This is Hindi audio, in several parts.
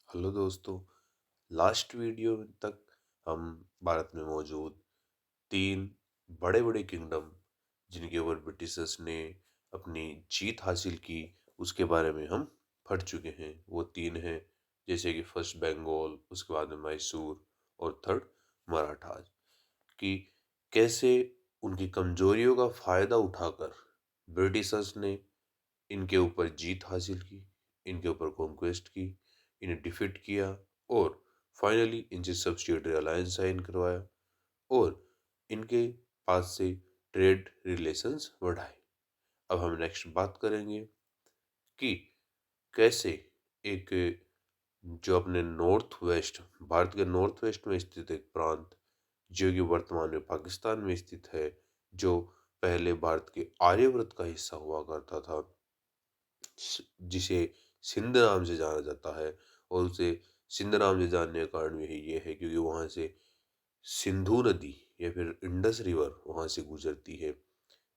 हेलो दोस्तों। लास्ट वीडियो तक हम भारत में मौजूद तीन बड़े बड़े किंगडम जिनके ऊपर ब्रिटिशर्स ने अपनी जीत हासिल की उसके बारे में हम पढ़ चुके हैं। वो तीन हैं, जैसे कि फर्स्ट बंगाल, उसके बाद में मैसूर और थर्ड मराठास। कि कैसे उनकी कमजोरियों का फायदा उठाकर ब्रिटिशर्स ने इनके ऊपर जीत हासिल की, इनके ऊपर कॉन्क्वेस्ट की, इन्हें डिफीट किया और फाइनली इनसे सब्सिडियरी अलायंस साइन करवाया और इनके पास से ट्रेड रिलेशंस बढ़ाए। अब हम नेक्स्ट बात करेंगे कि कैसे एक जो अपने नॉर्थ वेस्ट, भारत के नॉर्थ वेस्ट में स्थित एक प्रांत जो कि वर्तमान में पाकिस्तान में स्थित है, जो पहले भारत के आर्यव्रत का हिस्सा हुआ करता था, जिसे सिंध नाम से जाना जाता है। और उसे सिंध नाम से जानने का कारण यही ये है क्योंकि वहाँ से सिंधु नदी या फिर इंडस रिवर वहाँ से गुजरती है।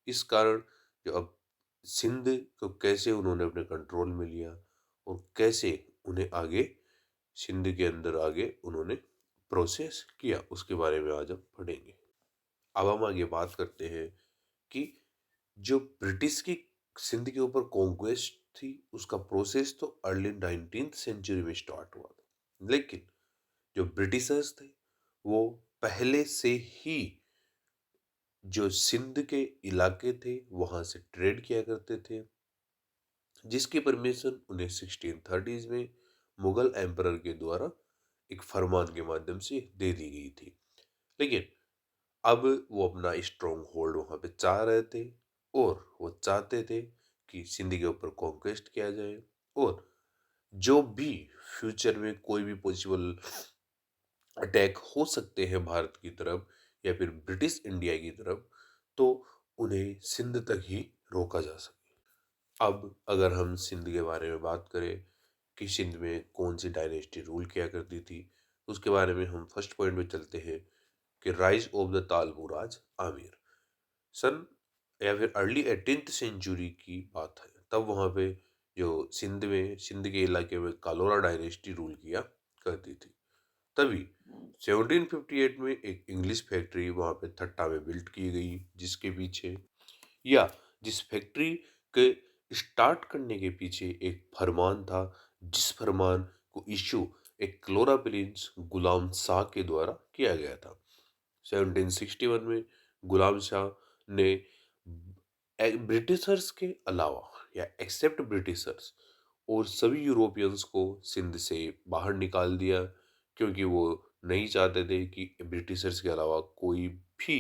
इस कारण जो अब सिंध को कैसे उन्होंने अपने कंट्रोल में लिया और कैसे उन्हें आगे सिंध के अंदर आगे उन्होंने प्रोसेस किया, उसके बारे में आज हम पढ़ेंगे। अब हम आगे बात करते हैं कि जो ब्रिटिश की सिंध के ऊपर कॉन्क्वेस्ट थी उसका प्रोसेस तो अर्ली 19th सेंचुरी में स्टार्ट हुआ था, लेकिन जो ब्रिटिशर्स थे वो पहले से ही जो सिंध के इलाके थे वहां से ट्रेड किया करते थे, जिसकी परमिशन उन्हें 1630s में मुगल एम्परर के द्वारा एक फरमान के माध्यम से दे दी गई थी। लेकिन अब वो अपना स्ट्रॉन्ग होल्ड वहां पे चाह रहे थे और वो चाहते थे कि सिंध के ऊपर कॉन्क्वेस्ट किया जाए और जो भी फ्यूचर में कोई भी पॉसिबल अटैक हो सकते हैं भारत की तरफ या फिर ब्रिटिश इंडिया की तरफ, तो उन्हें सिंध तक ही रोका जा सके। अब अगर हम सिंध के बारे में बात करें कि सिंध में कौन सी डायनेस्टी रूल किया करती थी, तो उसके बारे में हम फर्स्ट पॉइंट में चलते हैं कि राइज ऑफ द तालमुराज आमिर। सन या फिर अर्ली 18th सेंचुरी की बात है, तब वहाँ पे जो सिंध के इलाके में कालोरा डायनेस्टी रूल किया करती थी। तभी 1758 में एक इंग्लिश फैक्ट्री वहाँ पे थट्टा में बिल्ट की गई, जिसके पीछे या जिस फैक्ट्री के स्टार्ट करने के पीछे एक फरमान था, जिस फरमान को इशू एक क्लोरा प्रिंस गुलाम शाह के द्वारा किया गया था। 1761 में गुलाम शाह ने ब्रिटिशर्स के अलावा या एक्सेप्ट ब्रिटिशर्स और सभी यूरोपियंस को सिंध से बाहर निकाल दिया, क्योंकि वो नहीं चाहते थे कि ब्रिटिशर्स के अलावा कोई भी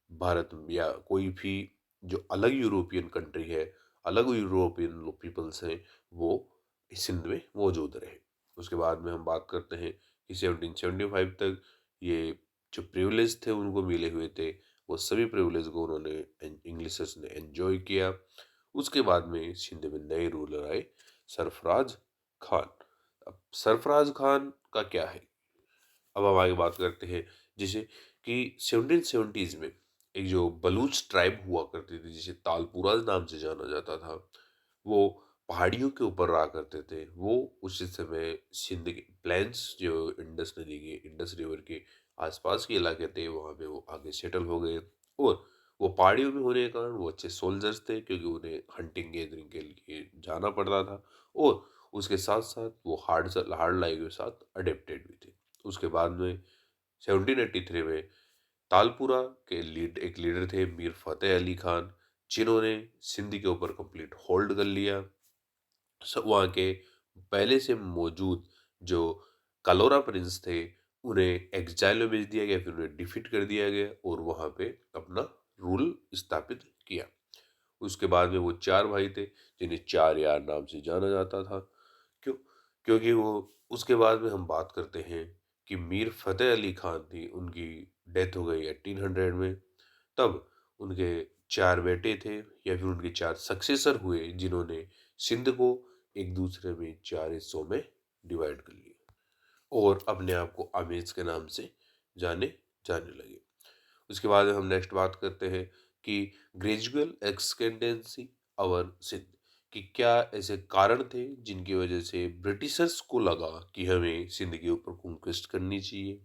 भारत या कोई भी जो अलग यूरोपियन कंट्री है, अलग यूरोपियन पीपल्स हैं, वो इस सिंध में मौजूद रहे। उसके बाद में हम बात करते हैं कि 1775 तक ये जो प्रिविलेज थे उनको मिले हुए थे, वो सभी प्रिविलेज को उन्होंने इंग्लिशर्स ने एंजॉय किया। उसके बाद में सिंध में नए रूलर आए, सरफराज खान। अब सरफराज खान का क्या है, अब हम आगे बात करते हैं। जैसे कि 1770s में एक जो बलूच ट्राइब हुआ करती थी, जिसे तालपुराज नाम से जाना जाता था, वो पहाड़ियों के ऊपर रहा करते थे। वो उस समय सिंध के प्लेन्स जो इंडस नदी के इंडस रिवर के आसपास के इलाके थे वहाँ पे वो आगे सेटल हो गए। और वो पहाड़ियों में होने के कारण वो अच्छे सोल्जर्स थे, क्योंकि उन्हें हंटिंग गैदरिंग के लिए जाना पड़ता था और उसके साथ साथ वो हार्ड लाइफ के साथ अडेप्टेड भी थे। उसके बाद में 1783 में तालपुरा के लीडर थे मीर फतेह अली खान, जिन्होंने सिंध के ऊपर कंप्लीट होल्ड कर लिया। वहाँ के पहले से मौजूद जो कलोरा प्रिंस थे उन्हें एग्जाइल में भेज दिया गया, फिर उन्हें डिफीट कर दिया गया और वहाँ पे अपना रूल स्थापित किया। उसके बाद में वो चार भाई थे जिन्हें चार यार नाम से जाना जाता था। क्यों? क्योंकि वो उसके बाद में हम बात करते हैं कि मीर फतेह अली खान थी, उनकी डेथ हो गई 1800 में। तब उनके चार बेटे थे या फिर उनके चार सक्सेसर हुए, जिन्होंने सिंध को एक दूसरे में चार हिस्सों में डिवाइड कर लिया और अपने आप को आमेज के नाम से जाने जाने लगे। उसके बाद हम नेक्स्ट बात करते हैं कि ग्रेजुअल एक्सटेंडेंसी अवर सिंध, कि क्या ऐसे कारण थे जिनकी वजह से ब्रिटिशर्स को लगा कि हमें सिंध के ऊपर कॉन्क्वेस्ट करनी चाहिए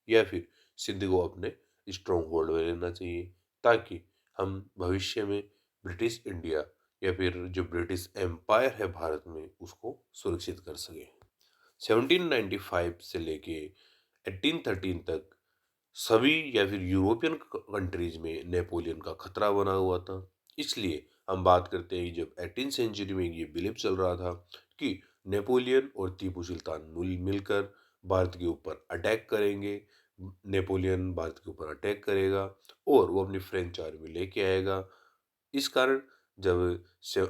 या फिर सिंध को अपने स्ट्रॉन्ग होल्ड में लेना चाहिए, ताकि हम भविष्य में ब्रिटिश इंडिया या फिर जो ब्रिटिश एम्पायर है भारत में उसको सुरक्षित कर सके। 1795 से लेके 1813 तक सभी या फिर यूरोपियन कंट्रीज में नेपोलियन का खतरा बना हुआ था। इसलिए हम बात करते हैं कि जब 18 सेंचुरी में ये बिलीव चल रहा था कि नेपोलियन और टीपू सुल्तान मिलकर भारत के ऊपर अटैक करेंगे, नेपोलियन भारत के ऊपर अटैक करेगा और वो अपनी फ्रेंच आर्मी लेके आएगा। इस कारण जब से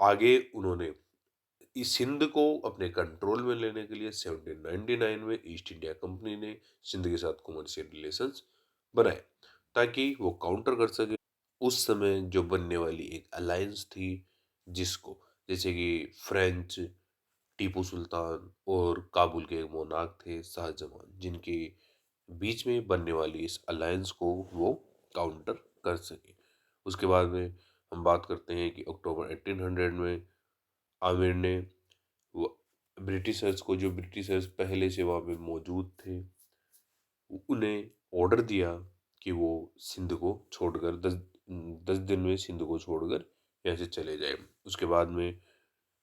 आगे उन्होंने इस सिंध को अपने कंट्रोल में लेने के लिए 1799 में ईस्ट इंडिया कंपनी ने सिंध के साथ कॉमर्शियल रिलेशंस बनाए, ताकि वो काउंटर कर सके उस समय जो बनने वाली एक अलायंस थी, जिसको जैसे कि फ्रेंच, टीपू सुल्तान और काबुल के एक मोनार्क थे शाहजहां, जिनके बीच में बनने वाली इस अलायंस को वो काउंटर कर सके। उसके बाद में हम बात करते हैं कि अक्टूबर 1800 में आमिर ने वो ब्रिटिशर्स को, जो ब्रिटिशर्स पहले से वहाँ पे मौजूद थे, उन्हें ऑर्डर दिया कि वो सिंध को छोड़कर 10 दिन में सिंध को छोड़कर यहाँ से चले जाए। उसके बाद में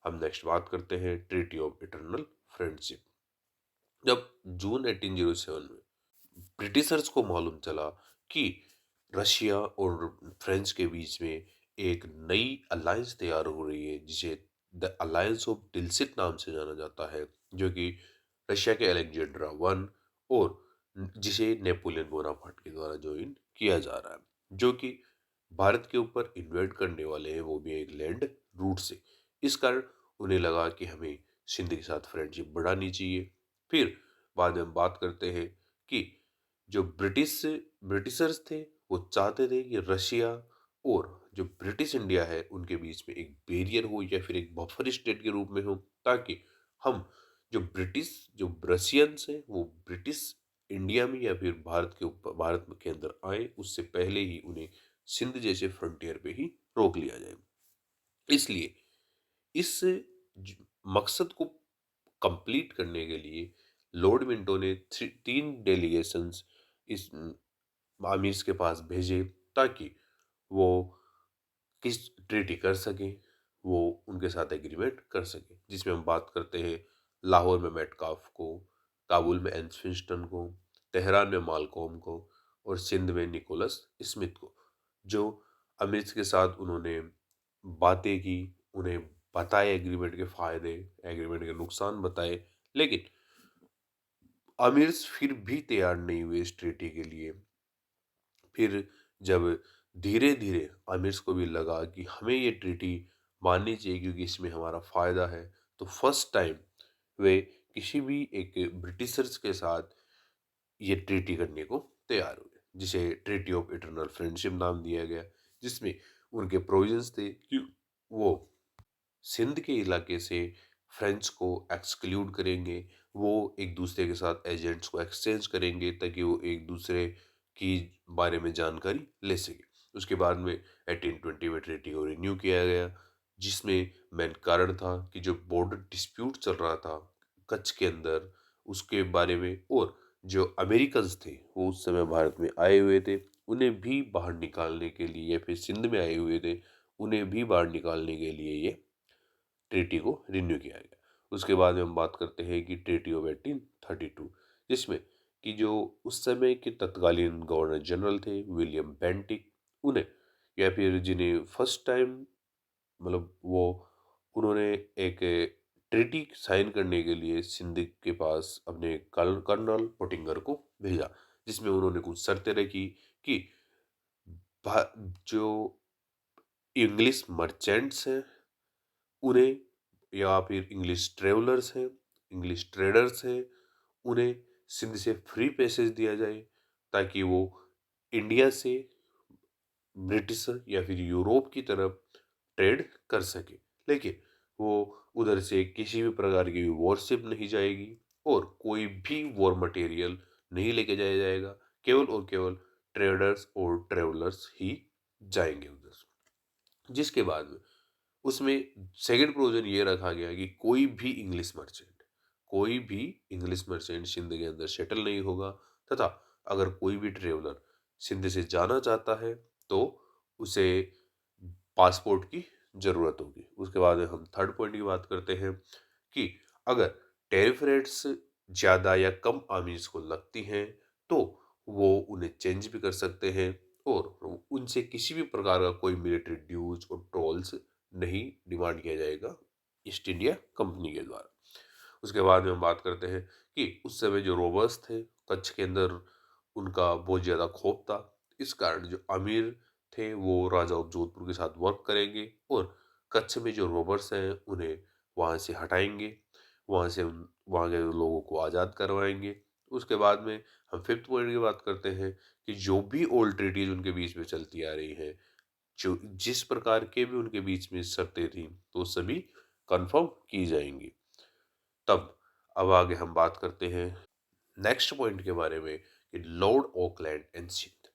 हम नेक्स्ट बात करते हैं ट्रीटी ऑफ इटरनल फ्रेंडशिप। जब जून 1807 में ब्रिटिशर्स को मालूम चला कि रशिया और फ्रेंच के बीच में एक नई अलायंस तैयार हो रही है, जिसे द अलायंस ऑफ टिल्सिट नाम से जाना जाता है, जो कि रशिया के अलेक्जेंड्रा वन और जिसे नेपोलियन बोनापार्ट के द्वारा ज्वाइन किया जा रहा है, जो कि भारत के ऊपर इन्वेड करने वाले हैं, वो भी एक लैंड रूट से। इस कारण उन्हें लगा कि हमें सिंध के साथ फ्रेंडशिप बढ़ानी चाहिए। फिर बाद में हम बात करते हैं कि जो ब्रिटिशर्स थे वो चाहते थे कि रशिया और जो ब्रिटिश इंडिया है उनके बीच में एक बैरियर हो या फिर एक बफर स्टेट के रूप में हो, ताकि हम जो रशियंस है वो ब्रिटिश इंडिया में या फिर भारत के ऊपर, भारत के अंदर आए उससे पहले ही उन्हें सिंध जैसे फ्रंटियर पे ही रोक लिया जाए। इसलिए इस ज- मकसद को कंप्लीट करने के लिए लॉर्ड मिंटो ने 3 डेलीगेशंस इस आमिर्स के पास भेजे, ताकि वो किस ट्रीटी कर सके, वो उनके साथ एग्रीमेंट कर सके, जिसमें हम बात करते हैं लाहौर में मेटकाफ को, काबुल में एल्फिंस्टन को, तेहरान में मालकोम को और सिंध में निकोलस स्मिथ को। जो अमीर के साथ उन्होंने बातें की, उन्हें बताए एग्रीमेंट के फायदे, एग्रीमेंट के नुकसान बताए, लेकिन अमीर्स फिर भी तैयार नहीं हुए इस ट्रीटी के लिए। फिर जब धीरे धीरे आमिर्स को भी लगा कि हमें ये ट्रीटी माननी चाहिए क्योंकि इसमें हमारा फायदा है, तो फर्स्ट टाइम वे किसी भी एक ब्रिटिशर्स के साथ ये ट्रीटी करने को तैयार हुए, जिसे ट्रीटी ऑफ इटरनल फ्रेंडशिप नाम दिया गया, जिसमें उनके प्रोविजंस थे कि वो सिंध के इलाके से फ्रेंच को एक्सक्लूड करेंगे, वो एक दूसरे के साथ एजेंट्स को एक्सचेंज करेंगे ताकि वो एक दूसरे की बारे में जानकारी ले सके। उसके बाद में 1820 में ट्रीटी को रिन्यू किया गया, जिसमें मेन कारण था कि जो बॉर्डर डिस्प्यूट चल रहा था कच्छ के अंदर, उसके बारे में, और जो अमेरिकन्स थे वो उस समय भारत में आए हुए थे, उन्हें भी बाहर निकालने के लिए, या फिर सिंध में आए हुए थे उन्हें भी बाहर निकालने के लिए ये ट्रीटी को रिन्यू किया गया। उसके बाद में हम बात करते हैं कि ट्रीटी ऑफ 1832, जिसमें कि जो उस समय के तत्कालीन गवर्नर जनरल थे विलियम बेंटिक, उन्हें या फिर जिन्हें फर्स्ट टाइम मतलब वो उन्होंने एक ट्रीटी साइन करने के लिए सिंध के पास अपने कर्नल पोटिंगर को भेजा, जिसमें उन्होंने कुछ शर्तें रखी कि जो इंग्लिश मर्चेंट्स हैं उन्हें, या फिर इंग्लिश ट्रेवलर्स हैं, इंग्लिश ट्रेडर्स हैं, उन्हें सिंध से फ्री पैसेज दिया जाए, ताकि वो इंडिया से ब्रिटिश या फिर यूरोप की तरफ ट्रेड कर सके। लेकिन वो उधर से किसी भी प्रकार की वॉरशिप नहीं जाएगी और कोई भी वॉर मटेरियल नहीं लेके जाया जाएगा, केवल और केवल ट्रेडर्स और ट्रेवलर्स ही जाएंगे उधर। जिसके बाद में उसमें सेकंड प्रोविज़न ये रखा गया कि कोई भी इंग्लिश मर्चेंट सिंध के अंदर सेटल नहीं होगा, तथा अगर कोई भी ट्रैवलर सिंध से जाना चाहता है तो उसे पासपोर्ट की ज़रूरत होगी। उसके बाद हम थर्ड पॉइंट की बात करते हैं कि अगर टैरिफ रेट्स ज़्यादा या कम आमीज़ को लगती हैं तो वो उन्हें चेंज भी कर सकते हैं और उनसे किसी भी प्रकार का कोई मिलिट्री ड्यूज़ और टोल्स नहीं डिमांड किया जाएगा ईस्ट इंडिया कंपनी के द्वारा। उसके बाद में हम बात करते हैं कि उस समय जो रोबर्स थे कच्छ के अंदर, उनका बहुत ज़्यादा खौफ था। इस कारण जो अमीर थे वो राजा ऑफ जोधपुर के साथ वर्क करेंगे और कच्छ में जो रोबर्स हैं उन्हें वहाँ से हटाएंगे, वहाँ के लोगों को आज़ाद करवाएंगे। उसके बाद में हम फिफ्थ पॉइंट की बात करते हैं कि जो भी ओल्ड ट्रीटीज उनके बीच में चलती आ रही हैं, जो जिस प्रकार के भी उनके बीच में शर्तें थी, तो सभी कंफर्म की जाएंगी। तब अब आगे हम बात करते हैं नेक्स्ट पॉइंट के बारे में कि लॉर्ड ऑकलैंड एंड सिंध।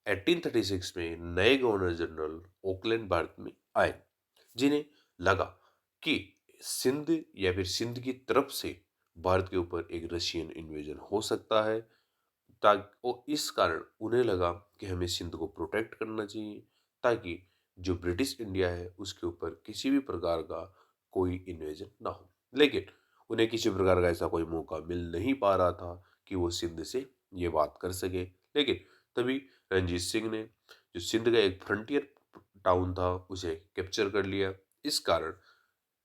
1836 में नए गवर्नर जनरल ऑकलैंड भारत में आए, जिन्हें लगा कि सिंध या फिर सिंध की तरफ से भारत के ऊपर एक रशियन इन्वेजन हो सकता है। ताकि और इस कारण उन्हें लगा कि हमें सिंध को प्रोटेक्ट करना चाहिए, ताकि जो ब्रिटिश इंडिया है उसके ऊपर किसी भी प्रकार का कोई इन्वेजन ना हो। लेकिन उन्हें किसी प्रकार का ऐसा कोई मौका मिल नहीं पा रहा था कि वो सिंध से ये बात कर सके। लेकिन तभी रणजीत सिंह ने जो सिंध का एक फ्रंटियर टाउन था उसे कैप्चर कर लिया। इस कारण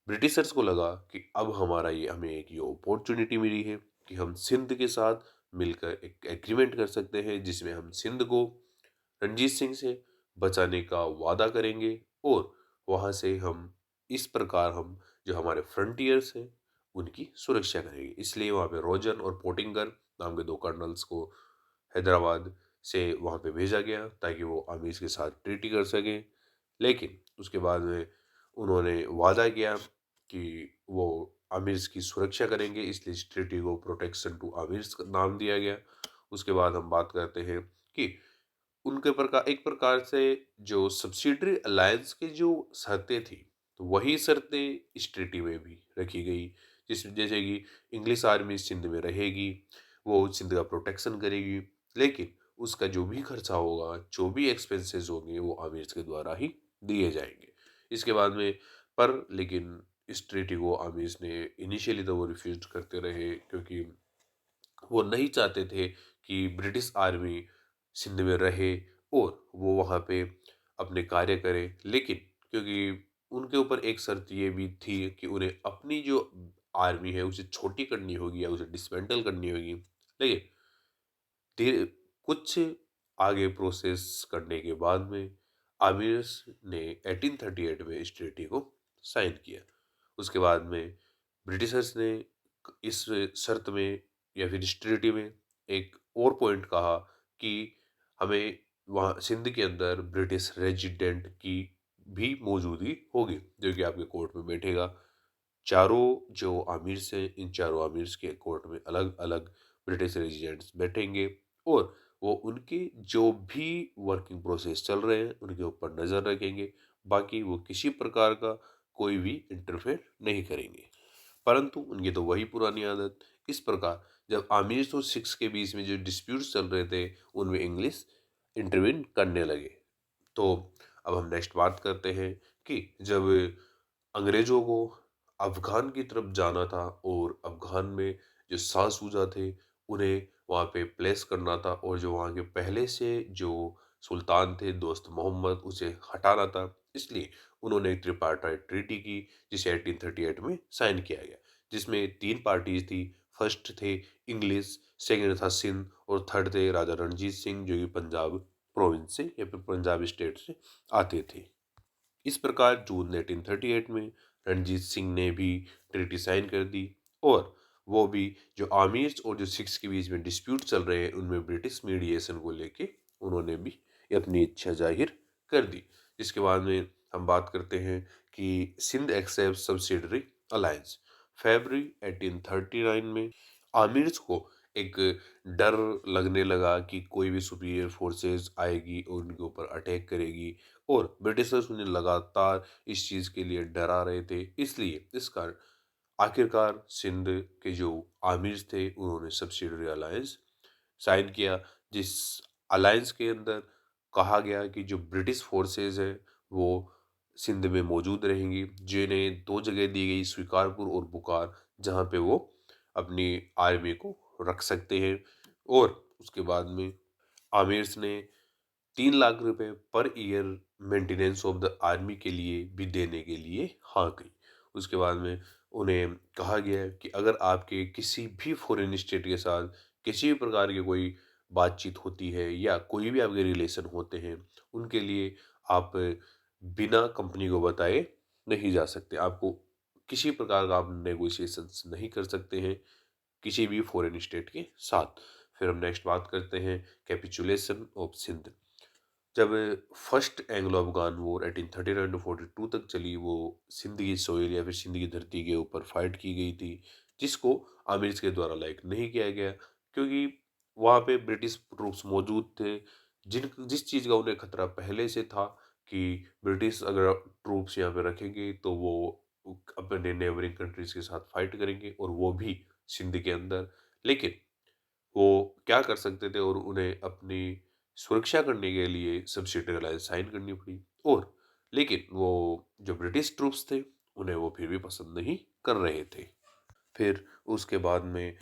ब्रिटिशर्स को लगा कि अब हमें एक ये अपॉर्चुनिटी मिली है कि हम सिंध के साथ मिलकर एक एग्रीमेंट कर सकते हैं, जिसमें हम सिंध को रणजीत सिंह से बचाने का वादा करेंगे और वहाँ से हम इस प्रकार हम जो हमारे फ्रंटियर्स हैं उनकी सुरक्षा करेंगे। इसलिए वहाँ पे रोजन और पोटिंगर नाम के दो कर्नल्स को हैदराबाद से वहाँ पे भेजा गया ताकि वो आमीर के साथ ट्रीटी कर सकें। लेकिन उसके बाद में उन्होंने वादा किया कि वो आमिर्स की सुरक्षा करेंगे, इसलिए इस ट्रीटी को प्रोटेक्शन टू आमिर्स का नाम दिया गया। उसके बाद हम बात करते हैं कि उनके प्रकार एक प्रकार से जो सब्सिडरी अलायंस की जो शर्तें थी, तो वही शर्तें इस ट्रीटी में भी रखी गई। जैसे कि इंग्लिश आर्मी सिंध में रहेगी, वो सिंध का प्रोटेक्शन करेगी, लेकिन उसका जो भी खर्चा होगा, जो भी एक्सपेंसेस होंगे, वो आमिर्स के द्वारा ही दिए जाएंगे। इसके बाद में लेकिन इस ट्रीटी को आमिर्स ने इनिशियली तो वो रिफ्यूज करते रहे, क्योंकि वो नहीं चाहते थे कि ब्रिटिश आर्मी सिंध में रहे और वो वहाँ पे अपने कार्य करे। लेकिन क्योंकि उनके ऊपर एक शर्त ये भी थी कि उन्हें अपनी जो आर्मी है उसे छोटी करनी होगी या उसे डिसमेंटल करनी होगी। लेकिन धीरे कुछ आगे प्रोसेस करने के बाद में आमिर्स ने 1838 में इस ट्रीटी को साइन किया। उसके बाद में ब्रिटिशर्स ने इस शर्त में या फिर इस ट्रीटी में एक और पॉइंट कहा कि हमें वहाँ सिंध के अंदर ब्रिटिश रेजिडेंट की भी मौजूदगी होगी, जो कि आपके कोर्ट में बैठेगा। चारों जो आमिर्स हैं, इन चारों आमिर्स के कोर्ट में अलग अलग ब्रिटिश रेजिडेंट्स बैठेंगे और वो उनके जो भी वर्किंग प्रोसेस चल रहे हैं उनके ऊपर नज़र रखेंगे। बाकी वो किसी प्रकार का कोई भी इंटरफेयर नहीं करेंगे। परंतु उनकी तो वही पुरानी आदत। इस प्रकार जब आमिर और सिख्स के बीच में जो डिस्प्यूट्स चल रहे थे उनमें इंग्लिश इंटरवीन करने लगे। तो अब हम नेक्स्ट बात करते हैं कि जब अंग्रेजों को अफ़गान की तरफ जाना था और अफ़गान में जो शाह सूजा थे उन्हें वहाँ पे प्लेस करना था, और जो वहाँ के पहले से जो सुल्तान थे दोस्त मोहम्मद, उसे हटाना था। इसलिए उन्होंने एक ट्रिपार्टाइट ट्रीटी की जिसे 1838 में साइन किया गया, जिसमें तीन पार्टीज थी। फर्स्ट थे इंग्लिश, सेकंड था सिंध और थर्ड थे राजा रणजीत सिंह, जो कि पंजाब प्रोविंस से या फिर पंजाब स्टेट से आते थे। इस प्रकार जून 1838 में रणजीत सिंह ने भी ट्रीटी साइन कर दी, और वो भी जो आमिर्स और जो सिख्स के बीच में डिस्प्यूट चल रहे हैं उनमें ब्रिटिश मीडिएशन को लेके उन्होंने भी अपनी इच्छा जाहिर कर दी। जिसके बाद में हम बात करते हैं कि सिंध एक्सेप्ट सब्सिडरी अलायंस। फरवरी 1839 में आमिर्स को एक डर लगने लगा कि कोई भी सुपीरियर फोर्सेस आएगी और उनके ऊपर अटैक करेगी, और ब्रिटिशर्स उन्हें लगातार इस चीज़ के लिए डरा रहे थे। इसलिए इस कारण आखिरकार सिंध के जो आमिर थे उन्होंने सब्सिडियरी अलायंस साइन किया, जिस अलायंस के अंदर कहा गया कि जो ब्रिटिश फोर्सेस हैं वो सिंध में मौजूद रहेंगी, जिन्हें दो जगह दी गई, स्वीकारपुर और बुकार, जहाँ पे वो अपनी आर्मी को रख सकते हैं। और उसके बाद में आमिर्स ने 3 लाख रुपए per year maintenance of the army के लिए भी देने के लिए हाँ कही। उसके बाद में उन्हें कहा गया कि अगर आपके किसी भी फॉरेन स्टेट के साथ किसी भी प्रकार की कोई बातचीत होती है या कोई भी आपके रिलेशन होते हैं, उनके लिए आप बिना कंपनी को बताए नहीं जा सकते। आपको किसी प्रकार का आप नेगोशिएशंस नहीं कर सकते हैं किसी भी फॉरेन स्टेट के साथ। फिर हम नेक्स्ट बात करते हैं कैपिचुलेशन ऑफ सिंध। जब first Anglo Afghan war 1839 to 42 तक चली, वो सिंध की सोइल या फिर सिंध की धरती के ऊपर फाइट की गई थी, जिसको आमिर्स के द्वारा लाइक नहीं किया गया, क्योंकि वहाँ पे ब्रिटिश ट्रूप्स मौजूद थे, जिस चीज़ का उन्हें खतरा पहले से था कि ब्रिटिश अगर ट्रूप्स यहाँ पे रखेंगे तो वो अपने नेबरिंग कंट्रीज के साथ फाइट करेंगे, और वो भी सिंध के अंदर। लेकिन वो क्या कर सकते थे, और उन्हें अपनी सुरक्षा करने के लिए सब्सिडियरी अलायंस साइन करनी पड़ी। और लेकिन वो जो ब्रिटिश ट्रूप्स थे उन्हें वो फिर भी पसंद नहीं कर रहे थे। फिर उसके बाद में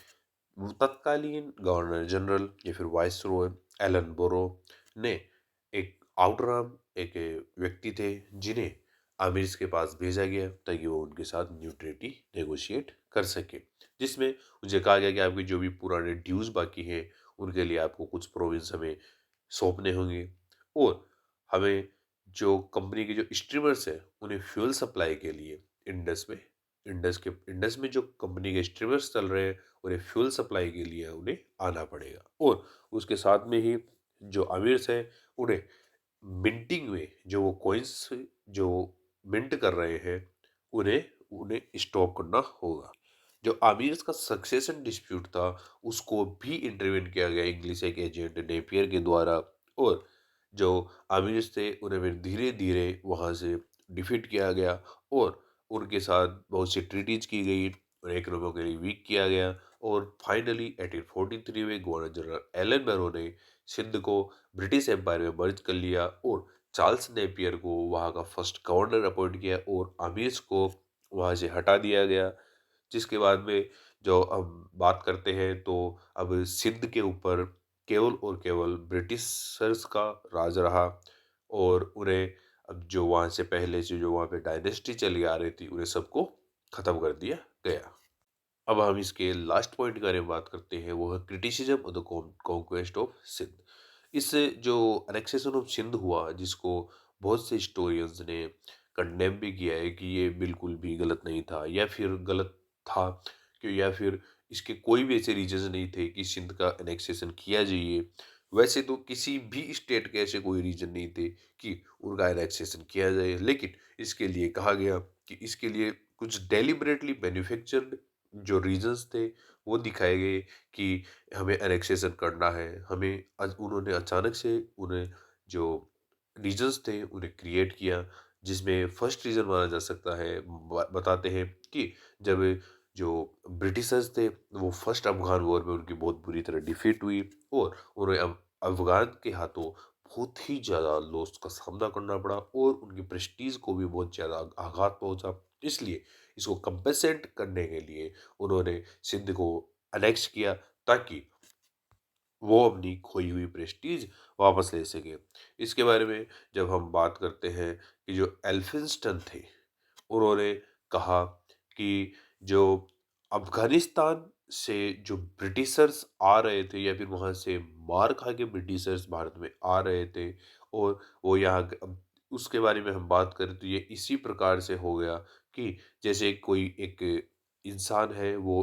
वो तत्कालीन गवर्नर जनरल या फिर वाइसरॉय एलन बोरो ने एक आउटराम, एक व्यक्ति थे जिन्हें आमिर्स के पास भेजा गया ताकि वो उनके साथ न्यूट्रलिटी नेगोशिएट कर सके, जिसमें मुझे कहा गया कि आपके जो भी पुराने ड्यूज बाकी हैं उनके लिए आपको कुछ प्रोविंस हमें सौंपने होंगे, और हमें जो कंपनी के जो स्ट्रीमर्स है उन्हें फ्यूल सप्लाई के लिए इंडस में इंडस में जो कंपनी के स्ट्रीमर्स चल रहे हैं उन्हें फ्यूल सप्लाई के लिए उन्हें आना पड़ेगा। और उसके साथ में ही जो अमीर्स हैं उन्हें मिंटिंग में जो वो कॉइन्स जो मिंट कर रहे हैं उन्हें उन्हें स्टॉप करना होगा। जो आमिर्स का सक्सेशन डिस्प्यूट था उसको भी इंटरवेन किया गया इंग्लिश एक एजेंट नेपियर के द्वारा, और जो आमिर्स थे उन्हें फिर धीरे धीरे वहाँ से डिफीट किया गया, और उनके साथ बहुत सी ट्रीटीज की गई, और एक लोगों के लिए वीक किया गया। और फाइनली 1843 में गवर्नर जनरल एलन बैरो ने सिंध को ब्रिटिश एम्पायर में मर्ज कर लिया, और चार्ल्स नेपियर को वहाँ का फर्स्ट गवर्नर अपॉइंट किया, और आमिर्स को वहाँ से हटा दिया गया। जिसके बाद में जो हम बात करते हैं तो अब सिंध के ऊपर केवल और केवल ब्रिटिशर्स का राज रहा, और उन्हें अब जो वहाँ से पहले से जो वहाँ पे डायनेस्टी चली आ रही थी उन्हें सबको ख़त्म कर दिया गया। अब हम इसके लास्ट पॉइंट के बारे में बात करते हैं, वो है criticism of the conquest of Sindh. इससे जो एनेक्सेशन ऑफ सिंध हुआ, जिसको बहुत से हिस्टोरियंस ने कंडेम भी किया है कि ये बिल्कुल भी गलत नहीं था, या फिर गलत था कि, या फिर इसके कोई भी ऐसे रीजन नहीं थे कि सिंध का एनेक्सेशन किया जाइए। वैसे तो किसी भी स्टेट के ऐसे कोई रीजन नहीं थे कि उनका एनेक्सेशन किया जाए, लेकिन इसके लिए कहा गया कि इसके लिए कुछ डेलिबरेटली मैन्युफैक्चर्ड जो रीजंस थे वो दिखाए गए कि हमें एनेक्सेशन करना है। हमें उन्होंने अचानक से उन्हें जो रीजंस थे उन्हें क्रिएट किया, जिसमें फर्स्ट रीजन माना जा सकता है, बताते हैं कि जब जो ब्रिटिशर्स थे वो फर्स्ट अफगान वॉर में उनकी बहुत बुरी तरह डिफीट हुई, और उन्हें अफगान के हाथों बहुत ही ज़्यादा लॉस का सामना करना पड़ा, और उनकी प्रेस्टीज को भी बहुत ज़्यादा आघात पहुंचा। इसलिए इसको कंपेंसेट करने के लिए उन्होंने सिंध को अनेक्स किया, ताकि वो अपनी खोई हुई प्रेस्टीज वापस ले सके। इसके बारे में जब हम बात करते हैं कि जो एल्फिंस्टन थे उन्होंने कहा कि जो अफगानिस्तान से जो ब्रिटिशर्स आ रहे थे या फिर वहाँ से मार खा के ब्रिटिशर्स भारत में आ रहे थे, और वो यहाँ अब उसके बारे में हम बात करें तो ये इसी प्रकार से हो गया कि जैसे कोई एक इंसान है वो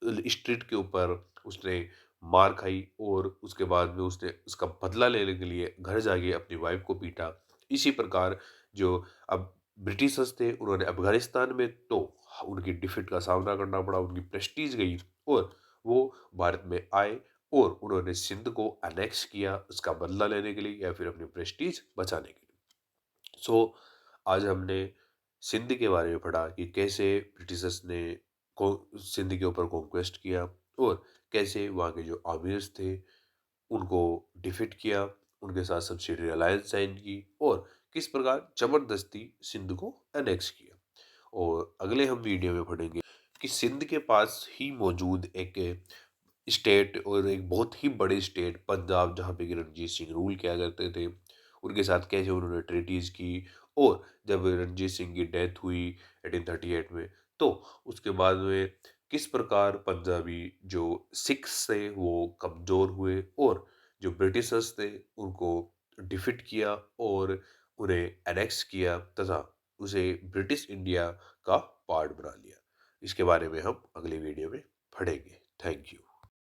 स्ट्रीट के ऊपर उसने मार खाई, और उसके बाद में उसने उसका बदला लेने के लिए घर जाके अपनी वाइफ को पीटा। इसी प्रकार जो अब ब्रिटिशर्स थे उन्होंने अफगानिस्तान में तो उनकी डिफीट का सामना करना पड़ा, उनकी प्रेस्टीज गई, और वो भारत में आए और उन्होंने सिंध को अनेक्स किया उसका बदला लेने के लिए या फिर अपनी प्रेस्टीज बचाने के लिए। सो आज हमने सिंध के बारे में पढ़ा कि कैसे ब्रिटिशर्स ने सिंध के ऊपर कॉन्क्वेस्ट किया और कैसे वहाँ के जो आमिर्स थे उनको डिफीट किया, उनके साथ सब्सिडियरी अलायंस साइन की और किस प्रकार जबरदस्ती सिंध को एनेक्स किया। और अगले हम वीडियो में पढ़ेंगे कि सिंध के पास ही मौजूद एक स्टेट और एक बहुत ही बड़े स्टेट पंजाब, जहाँ पे कि रणजीत सिंह रूल किया करते थे, उनके साथ कैसे उन्होंने ट्रीटीज की। और जब रणजीत सिंह की डेथ हुई 1838 में, तो उसके बाद में किस प्रकार पंजाबी जो सिख्स थे वो कमज़ोर हुए और जो ब्रिटिशर्स थे उनको डिफीट किया और उन्हें एनेक्स किया तथा उसे ब्रिटिश इंडिया का पार्ट बना लिया। इसके बारे में हम अगले वीडियो में पढ़ेंगे। Thank you.